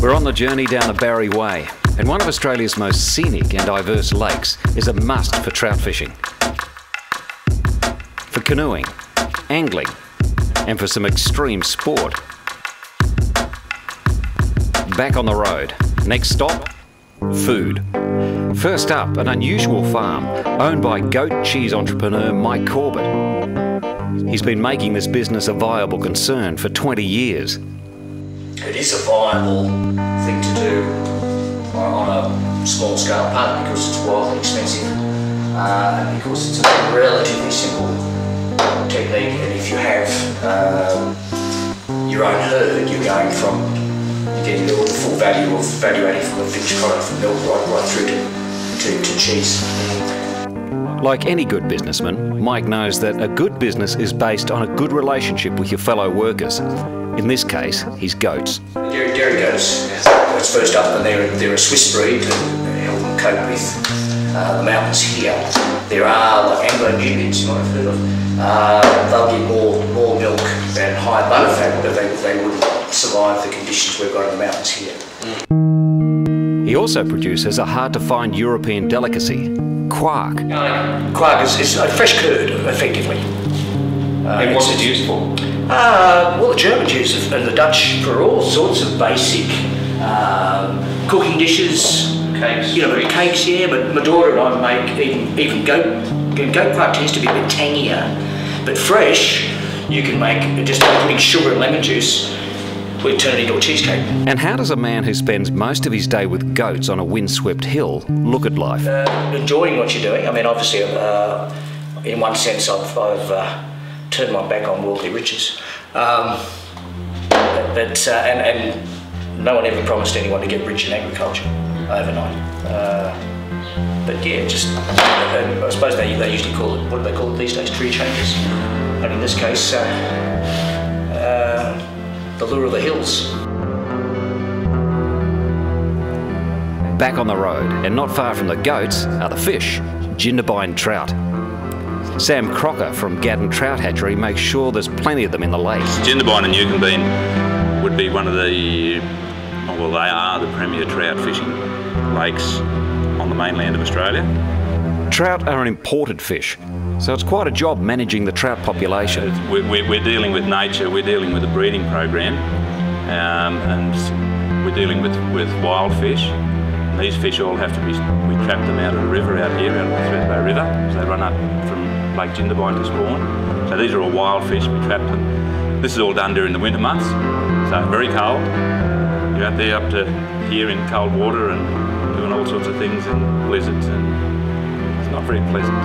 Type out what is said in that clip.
We're on the journey down the Barry Way, and one of Australia's most scenic and diverse lakes is a must for trout fishing. For canoeing, angling, and for some extreme sport. Back on the road. Next stop, food. First up, an unusual farm owned by goat cheese entrepreneur Mike Corbett. He's been making this business a viable concern for 20 years. It is a viable thing to do on a small scale, partly because it's wildly expensive and because it's a relatively simple technique, and if you have your own herd, you're going from getting the full value of value adding from the finished product from milk right through to cheese. Like any good businessman, Mike knows that a good business is based on a good relationship with your fellow workers. In this case, his goats. Dairy goats, that's first up, and they're a Swiss breed and help them cope with the mountains here. There are, like Anglo-Nubians, you might have heard of, they'll give more milk and higher butter fat, but they wouldn't survive the conditions we've got in the mountains here. He also produces a hard-to-find European delicacy, quark. Quark is a fresh curd, effectively. And what's it used for? Well, the Germans use it, and the Dutch for all sorts of basic cooking dishes. Cakes. You know, cakes, yeah, but my daughter and I make even goat quark tends to be a bit tangier, but fresh, you can make, just by putting sugar and lemon juice, we turn it into a cheesecake. And how does a man who spends most of his day with goats on a windswept hill look at life? Enjoying what you're doing. I mean, obviously, in one sense, I've turned my back on worldly riches, and no one ever promised anyone to get rich in agriculture overnight. But yeah, just I suppose they usually call it, what do they call it these days? Tree changes. And in this case, the lure of the hills. Back on the road, and not far from the goats, are the fish, Jindabyne trout. Sam Crocker from Gaddon Trout Hatchery makes sure there's plenty of them in the lake. Jindabyne and Newcombine would be one of the, well, they are the premier trout fishing lakes on the mainland of Australia. Trout are an imported fish, so it's quite a job managing the trout population. We're dealing with nature, we're dealing with a breeding program, and we're dealing with wild fish. And these fish all have to be, we trap them out of the river out here, out of the Threadbow River, so they run up from Lake Jindabyne to spawn. So these are all wild fish, we trap them. This is all done during the winter months, so very cold. You're out there up to here in cold water and doing all sorts of things in blizzards, and it's not very pleasant.